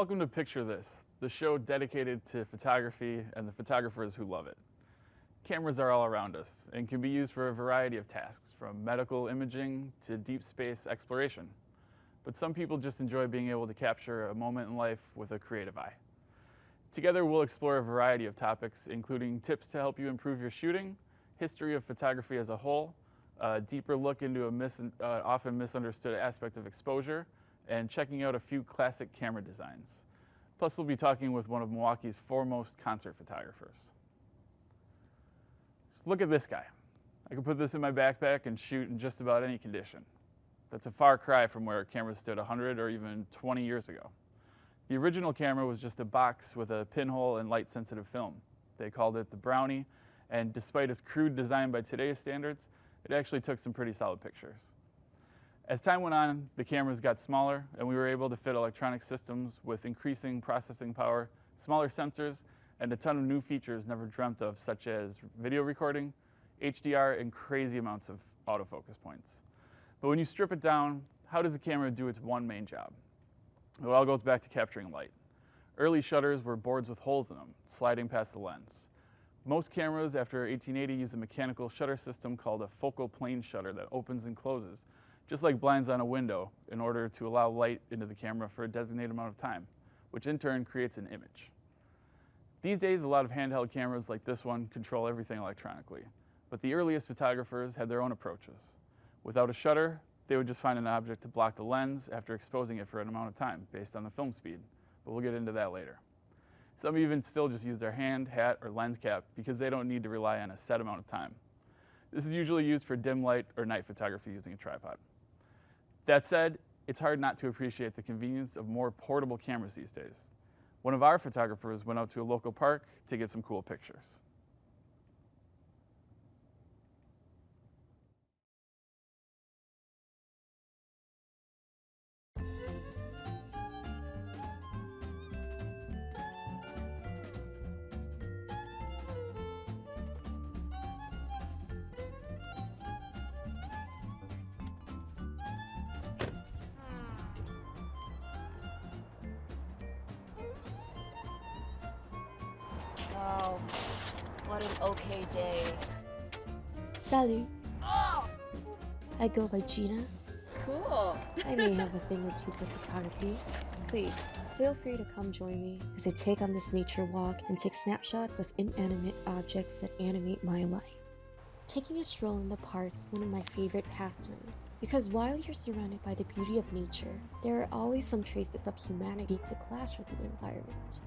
Welcome to Picture This, the show dedicated to photography and the photographers who love it. Cameras are all around us and can be used for a variety of tasks, from medical imaging to deep space exploration. But some people just enjoy being able to capture a moment in life with a creative eye. Together we'll explore a variety of topics, including tips to help you improve your shooting, history of photography as a whole, a deeper look into a often misunderstood aspect of exposure, and checking out a few classic camera designs. Plus, we'll be talking with one of Milwaukee's foremost concert photographers. Just look at this guy. I can put this in my backpack and shoot in just about any condition. That's a far cry from where cameras stood 100 or even 20 years ago. The original camera was just a box with a pinhole and light-sensitive film. They called it the Brownie, and despite its crude design by today's standards, it actually took some pretty solid pictures. As time went on, the cameras got smaller, and we were able to fit electronic systems with increasing processing power, smaller sensors, and a ton of new features never dreamt of, such as video recording, HDR, and crazy amounts of autofocus points. But when you strip it down, how does a camera do its one main job? It all goes back to capturing light. Early shutters were boards with holes in them, sliding past the lens. Most cameras after 1880 use a mechanical shutter system called a focal plane shutter that opens and closes, just like blinds on a window, in order to allow light into the camera for a designated amount of time, which in turn creates an image. These days, a lot of handheld cameras like this one control everything electronically, but the earliest photographers had their own approaches. Without a shutter, they would just find an object to block the lens after exposing it for an amount of time based on the film speed, but we'll get into that later. Some even still just use their hand, hat, or lens cap because they don't need to rely on a set amount of time. This is usually used for dim light or night photography using a tripod. That said, it's hard not to appreciate the convenience of more portable cameras these days. One of our photographers went out to a local park to get some cool pictures. Wow, what an okay day. Salut. Oh, I go by Gina. cool. I may have a thing or two for photography. Please, feel free to come join me as I take on this nature walk and take snapshots of inanimate objects that animate my life. Taking a stroll in the park's one of my favorite pastimes, because while you're surrounded by the beauty of nature, there are always some traces of humanity to clash with the environment.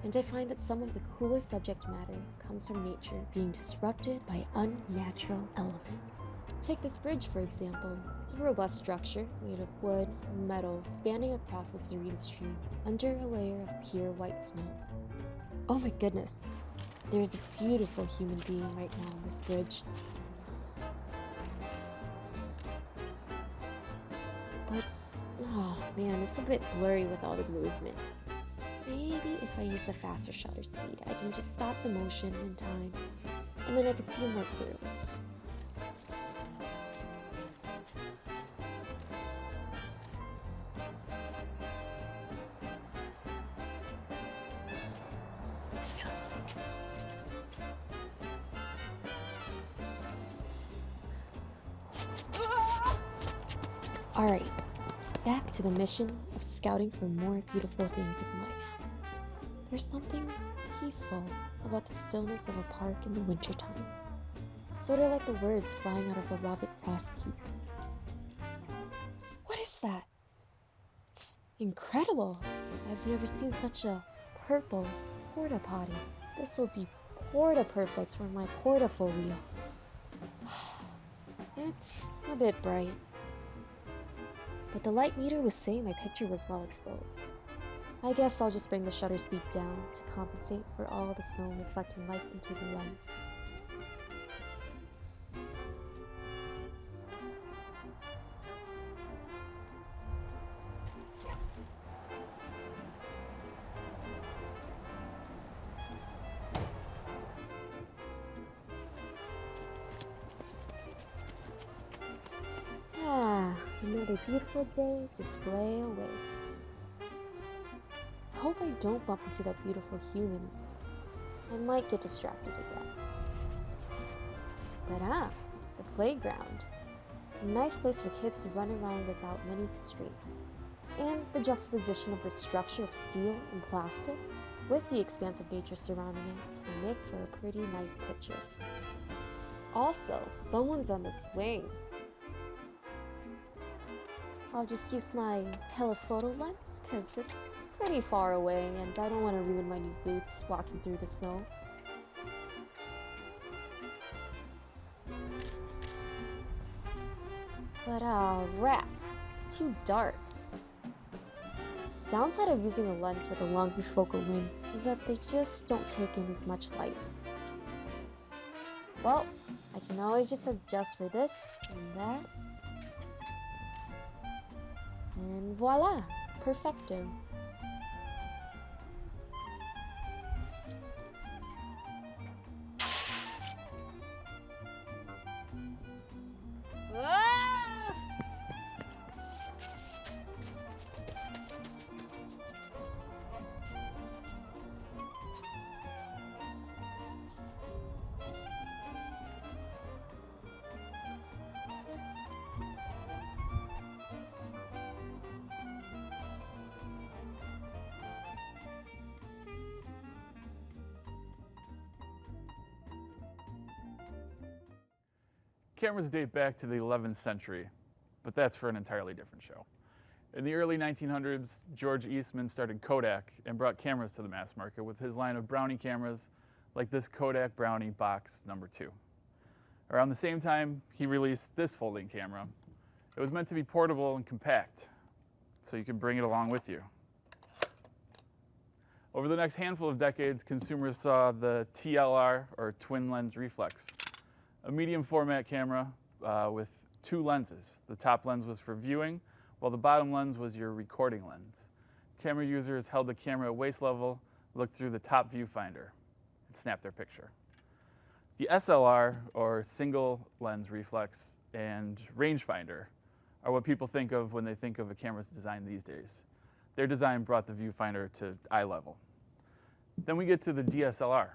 And I find that some of the coolest subject matter comes from nature being disrupted by unnatural elements. Take this bridge, for example. It's a robust structure made of wood and metal spanning across a serene stream under a layer of pure white snow. Oh my goodness, there's a beautiful human being right now on this bridge. But, oh man, it's a bit blurry with all the movement. Maybe if I use a faster shutter speed, I can just stop the motion in time, and then I can see more clearly. Alright, back to the mission of scouting for more beautiful things in life. There's something peaceful about the stillness of a park in the wintertime. Sort of like the words flying out of a Robert Frost piece. What is that? It's incredible. I've never seen such a purple porta potty. This'll be porta perfect for my portafolio. It's a bit bright, but the light meter was saying my picture was well exposed. I guess I'll just bring the shutter speed down to compensate for all the snow reflecting light into the lens. Another beautiful day to slay away. hope I don't bump into that beautiful human. I might get distracted again. But the playground. A nice place for kids to run around without many constraints. And the juxtaposition of the structure of steel and plastic with the expansive nature surrounding it can make for a pretty nice picture. Also, someone's on the swing. I'll just use my telephoto lens because it's pretty far away and I don't want to ruin my new boots walking through the snow. But rats, it's too dark. The downside of using a lens with a longer focal length is that they just don't take in as much light. Well, I can always just adjust for this and that. And voila, perfecto. Ah! Cameras date back to the 11th century, but that's for an entirely different show. In the early 1900s, George Eastman started Kodak and brought cameras to the mass market with his line of Brownie cameras like this Kodak Brownie Box No. 2. Around the same time, he released this folding camera. It was meant to be portable and compact, so you could bring it along with you. Over the next handful of decades, consumers saw the TLR, or twin lens reflex, a medium format camera with two lenses. The top lens was for viewing, while the bottom lens was your recording lens. Camera users held the camera at waist level, looked through the top viewfinder, and snapped their picture. The SLR, or single lens reflex, and rangefinder are what people think of when they think of a camera's design these days. Their design brought the viewfinder to eye level. Then we get to the DSLR.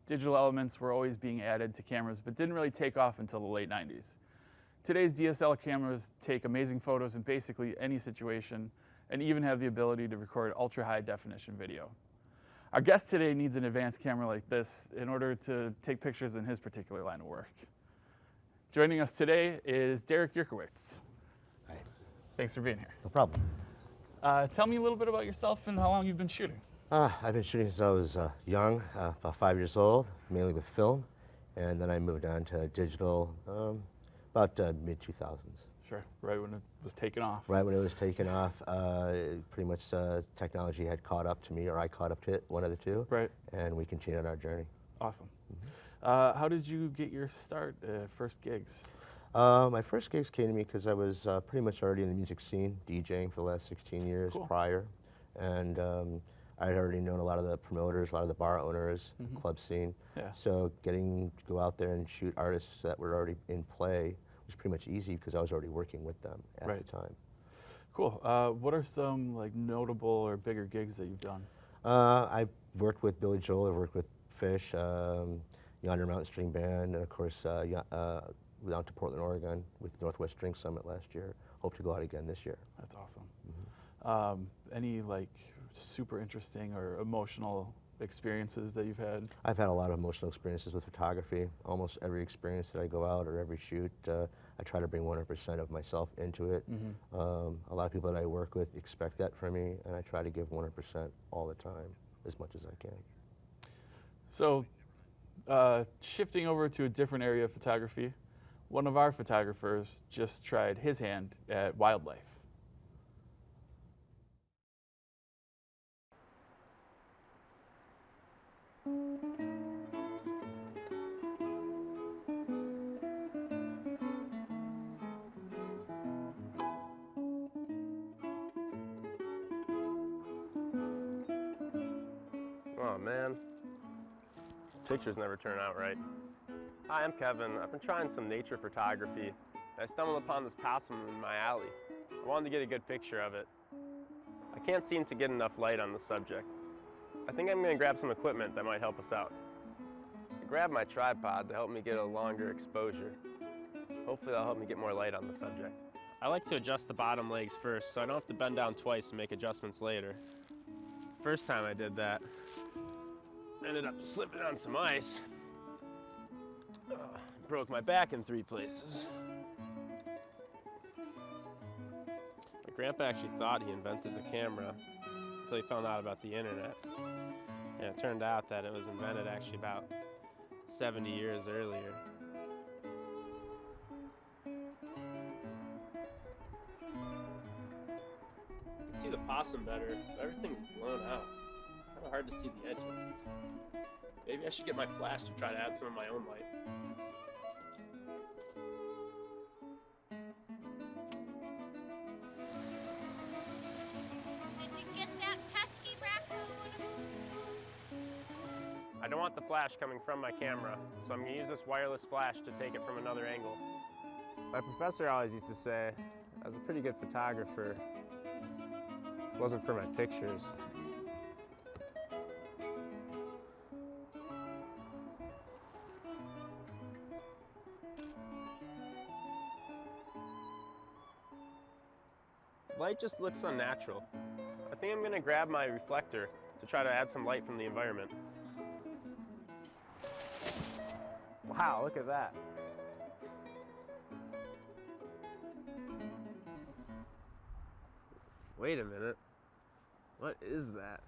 Digital elements were always being added to cameras, but didn't really take off until the late 90s. Today's DSLR cameras take amazing photos in basically any situation and even have the ability to record ultra-high definition video. Our guest today needs an advanced camera like this in order to take pictures in his particular line of work. Joining us today is Derek Yerkowitz. Hi. Thanks for being here. No problem. Tell me a little bit about yourself and how long you've been shooting. I've been shooting since I was young, about 5 years old, mainly with film, and then I moved on to digital about mid-2000s. Sure, right when it was taking off. Right when it was taking off, pretty much technology had caught up to me, or I caught up to it, one of the two, Right. and we continued our journey. Awesome. How did you get your start, first gigs? My first gigs came to me because I was pretty much already in the music scene, DJing for the last 16 years Cool. prior, and I had already known a lot of the promoters, a lot of the bar owners, the club scene. Yeah. So getting to go out there and shoot artists that were already in play was pretty much easy because I was already working with them at Right. the time. Cool. What are some like notable or bigger gigs that you've done? I've worked with Billy Joel, I've worked with Fish, Yonder Mountain String Band, and of course went out to Portland, Oregon with Northwest String Summit last year. Hope to go out again this year. That's awesome. Any like super interesting or emotional experiences that you've had? I've had a lot of emotional experiences with photography. Almost every experience that I go out or every shoot, I try to bring 100% of myself into it. A lot of people that I work with expect that from me, and I try to give 100% all the time, as much as I can. So, shifting over to a different area of photography, one of our photographers just tried his hand at wildlife. Oh man, these pictures never turn out right. Hi, I'm Kevin. I've been trying some nature photography, and I stumbled upon this possum in my alley. I wanted to get a good picture of it. I I can't seem to get enough light on the subject. I think I'm going to grab some equipment that might help us out. I grabbed my tripod to help me get a longer exposure. Hopefully that'll help me get more light on the subject. I like to adjust the bottom legs first so I don't have to bend down twice and make adjustments later. First time I did that, I ended up slipping on some ice. Broke my back in 3 places. My grandpa actually thought he invented the camera until he found out about the internet. And it turned out that it was invented actually about 70 years earlier. You can see the possum better, but everything's blown out. It's kind of hard to see the edges. Maybe I should get my flash to try to add some of my own light. Did you get that pesky raccoon? I don't want the flash coming from my camera, so I'm going to use this wireless flash to take it from another angle. My professor always used to say I was a pretty good photographer. It wasn't for my pictures. Light just looks unnatural. I think I'm going to grab my reflector to try to add some light from the environment. Wow, look at that. Wait a minute. What is that?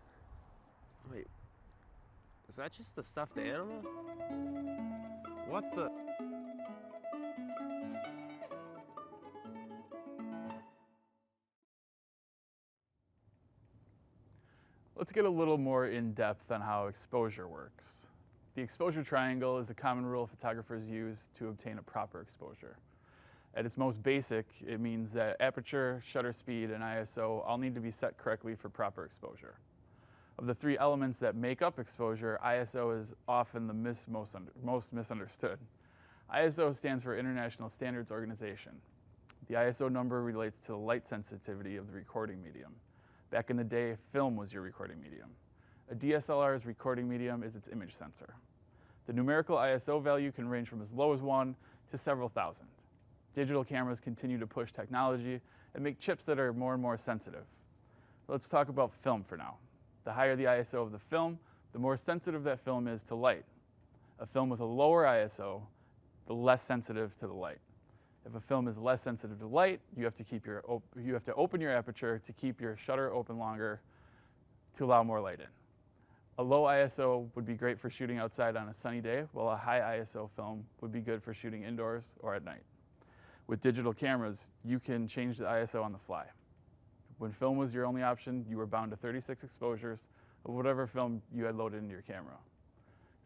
Wait, is that just a stuffed animal? What the? Let's get a little more in depth on how exposure works. The exposure triangle is a common rule photographers use to obtain a proper exposure. At its most basic, it means that aperture, shutter speed, and ISO all need to be set correctly for proper exposure. Of the 3 elements that make up exposure, ISO is often the most misunderstood. ISO stands for International Standards Organization. The ISO number relates to the light sensitivity of the recording medium. Back in the day, film was your recording medium. A DSLR's recording medium is its image sensor. The numerical ISO value can range from as low as 1 to several thousand. Digital cameras continue to push technology and make chips that are more and more sensitive. Let's talk about film for now. The higher the ISO of the film, the more sensitive that film is to light. A film with a lower ISO, the less sensitive to the light. If a film is less sensitive to light, you have to open your aperture to keep your shutter open longer to allow more light in. A low ISO would be great for shooting outside on a sunny day, while a high ISO film would be good for shooting indoors or at night. With digital cameras, you can change the ISO on the fly. When film was your only option, you were bound to 36 exposures of whatever film you had loaded into your camera.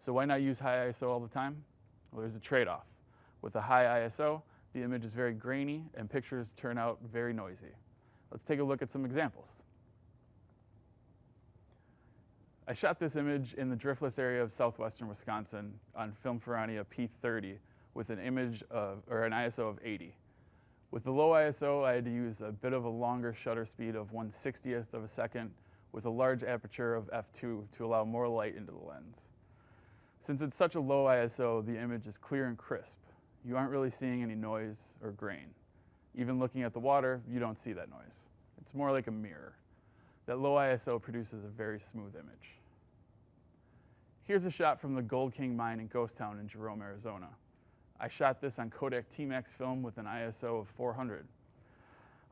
So why not use high ISO all the time? Well, there's a trade-off. With a high ISO, the image is very grainy and pictures turn out very noisy. Let's take a look at some examples. I shot this image in the driftless area of southwestern Wisconsin on film Ferrania P30 with an ISO of 80. With the low ISO, I had to use a bit of a longer shutter speed of 1/60th of a second with a large aperture of f2 to allow more light into the lens. Since it's such a low ISO, the image is clear and crisp. You aren't really seeing any noise or grain. Even looking at the water, you don't see that noise. It's more like a mirror. That low ISO produces a very smooth image. Here's a shot from the Gold King mine in Ghost Town in Jerome, Arizona. I shot this on Kodak T-Max film with an ISO of 400.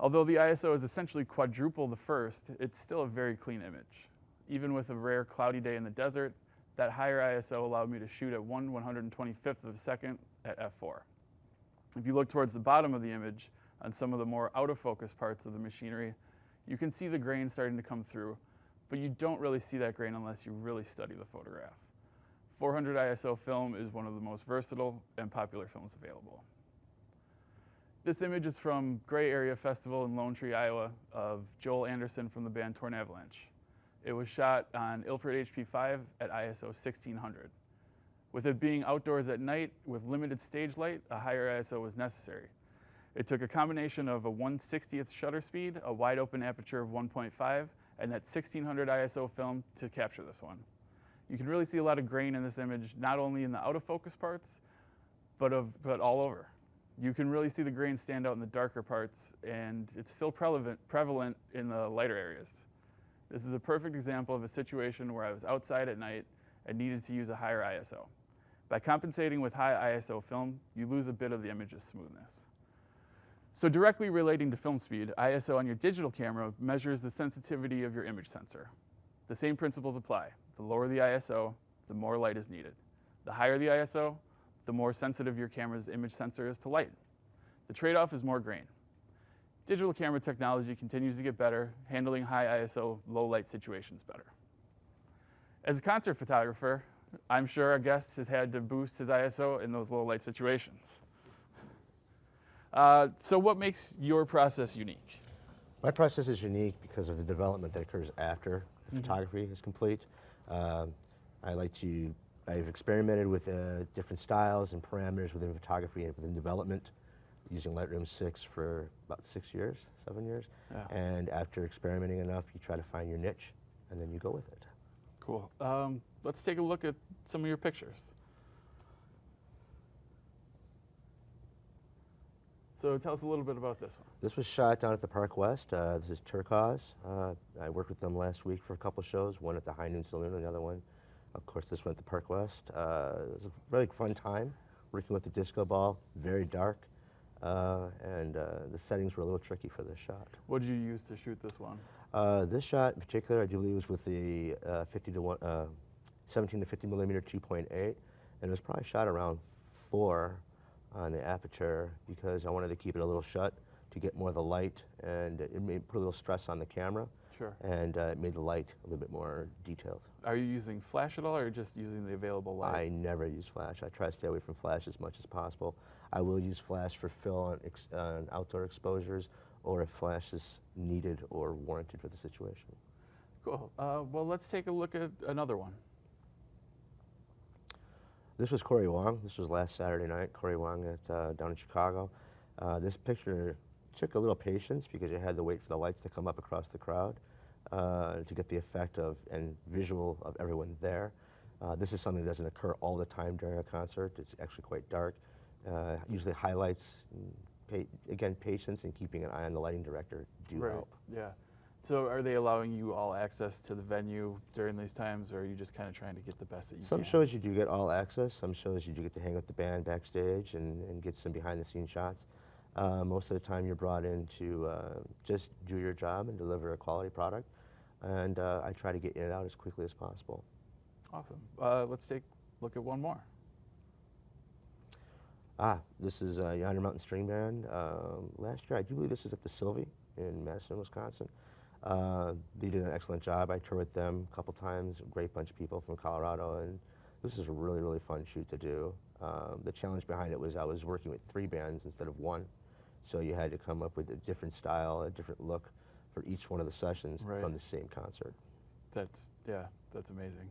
Although the ISO is essentially quadruple the first, it's still a very clean image. Even with a rare cloudy day in the desert, that higher ISO allowed me to shoot at 1/125th of a second at f4. If you look towards the bottom of the image, on some of the more out of focus parts of the machinery, you can see the grain starting to come through, but you don't really see that grain unless you really study the photograph. 400 ISO film is one of the most versatile and popular films available. This image is from Gray Area Festival in Lone Tree, Iowa, of Joel Anderson from the band Torn Avalanche. It was shot on Ilford HP5 at ISO 1600. With it being outdoors at night with limited stage light, a higher ISO was necessary. It took a combination of a 1/60th shutter speed, a wide open aperture of 1.5, and that 1600 ISO film to capture this one. You can really see a lot of grain in this image, not only in the out of focus parts, but all over. You can really see the grain stand out in the darker parts, and it's still prevalent in the lighter areas. This is a perfect example of a situation where I was outside at night and needed to use a higher ISO. By compensating with high ISO film, you lose a bit of the image's smoothness. So directly relating to film speed, ISO on your digital camera measures the sensitivity of your image sensor. The same principles apply. The lower the ISO, the more light is needed. The higher the ISO, the more sensitive your camera's image sensor is to light. The trade-off is more grain. Digital camera technology continues to get better, handling high ISO, low light situations better. As a concert photographer, I'm sure our guest has had to boost his ISO in those low light situations. So what makes your process unique? My process is unique because of the development that occurs after the photography is complete. I've experimented with different styles and parameters within photography and within development, using Lightroom 6 for about 7 years. Yeah. And after experimenting enough, you try to find your niche, and then you go with it. Cool. Let's take a look at some of your pictures. So tell us a little bit about this one. This was shot down at the Park West. This is Turquoise. I worked with them last week for a couple shows, one at the High Noon Saloon and the other one, of course, this one at the Park West. It was a really fun time working with the disco ball, very dark, and the settings were a little tricky for this shot. What did you use to shoot this one? This shot in particular, I do believe, was with the 17 to 50 millimeter 2.8, and it was probably shot around 4 on the aperture because I wanted to keep it a little shut to get more of the light, and it put a little stress on the camera. Sure. And it made the light a little bit more detailed. Are you using flash at all, or just using the available light? I never use flash. I try to stay away from flash as much as possible. I will use flash for fill on outdoor exposures, or if flash is needed or warranted for the situation. Cool. Well, let's take a look at another one. This was Corey Wong. This was last Saturday night. Corey Wong down in Chicago. This picture took a little patience because you had to wait for the lights to come up across the crowd to get the effect of and visual of everyone there. This is something that doesn't occur all the time during a concert. It's actually quite dark. Usually highlights, again, patience and keeping an eye on the lighting director do help. Yeah. So are they allowing you all access to the venue during these times, or are you just kind of trying to get the best that you can? Some shows you do get all access. Some shows you do get to hang with the band backstage and get some behind-the-scenes shots. Most of the time you're brought in to just do your job and deliver a quality product, and I try to get in and out as quickly as possible. Awesome. Let's take a look at one more. This is Yonder Mountain String Band. Last year, I do believe this is at the Sylvie in Madison, Wisconsin. They did an excellent job. I toured with them a couple times, a great bunch of people from Colorado, and this is a really, really fun shoot to do. The challenge behind it was I was working with 3 bands instead of 1, so you had to come up with a different style, a different look for each one of the sessions from the same concert. That's amazing.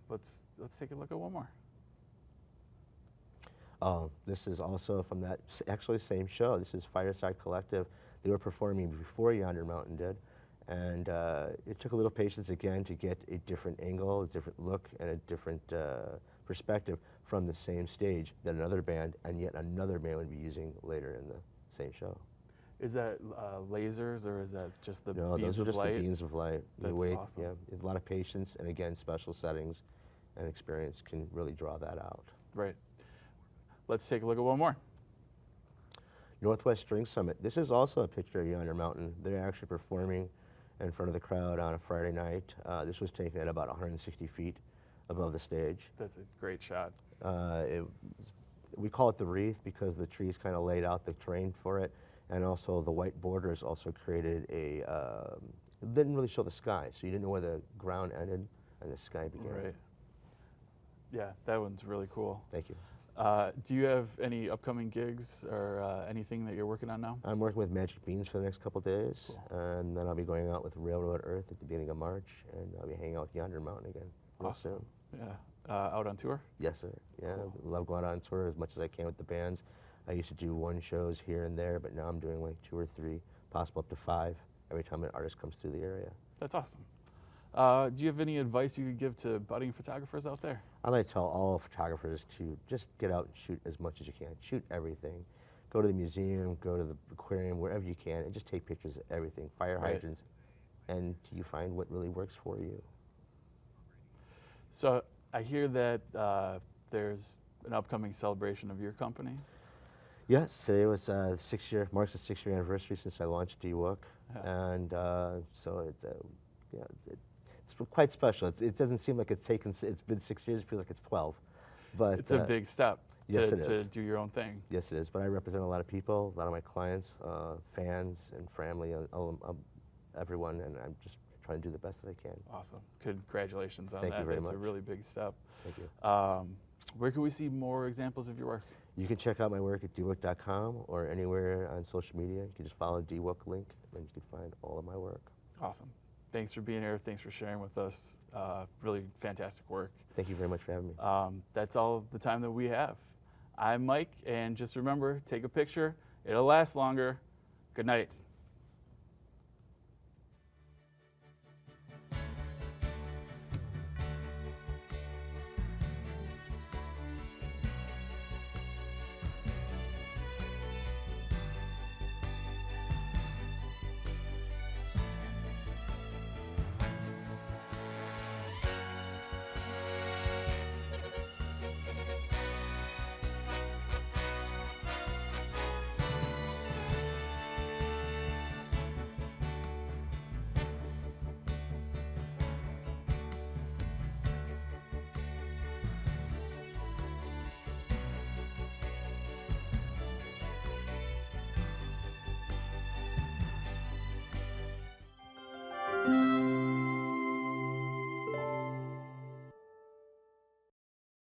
Let's take a look at one more. This is also from that actually same show. This is Fireside Collective. They were performing before Yonder Mountain did, and it took a little patience again to get a different angle, a different look, and a different perspective from the same stage that another band and yet another band would be using later in the same show. Is that lasers, or is that just the No, beams those are of just light? the beams of light. That's You wait, awesome. yeah, a lot of patience, and again, special settings and experience can really draw that out. Right. Let's take a look at one more. Northwest String Summit. This is also a picture of Yonder Mountain. They're actually performing in front of the crowd on a Friday night. This was taken at about 160 feet above the stage. That's a great shot. We call it the wreath because the trees kind of laid out the terrain for it, and also the white borders also created a, it didn't really show the sky, so you didn't know where the ground ended and the sky began. Right. Yeah, that one's really cool. Thank you. Do you have any upcoming gigs or anything that you're working on now? I'm working with Magic Beans for the next couple days, Cool. and then I'll be going out with Railroad Earth at the beginning of March, and I'll be hanging out with Yonder Mountain again real Awesome. soon. Yeah. Out on tour? Yes, sir. Yeah, Cool. love going out on tour as much as I can with the bands. I used to do 1 shows here and there, but now I'm doing like 2 or 3, possible up to 5 every time an artist comes through the area. That's awesome. Do you have any advice you could give to budding photographers out there? I'd like to tell all photographers to just get out and shoot as much as you can. Shoot everything. Go to the museum, go to the aquarium, wherever you can, and just take pictures of everything. Fire Right. hydrants, and you find what really works for you. So I hear that there's an upcoming celebration of your company. Yes, today was marks the 6-year anniversary since I launched DWOOK, Yeah. and so it's quite special. It doesn't seem like it's been 6 years. It feels like it's 12, but It's a big step yes, it to is. do your own thing. Yes, it is. But I represent a lot of people, a lot of my clients, fans, and family, everyone, and I'm just trying to do the best that I can. Awesome. Congratulations on Thank that. you very It's a much. really big step. Thank you. Where can we see more examples of your work? You can check out my work at dwook.com or anywhere on social media. You can just follow DWOOK link, and you can find all of my work. Awesome. Thanks for being here. Thanks for sharing with us. Really fantastic work. Thank you very much for having me. That's all the time that we have. I'm Mike, and just remember, take a picture. It'll last longer. Good night.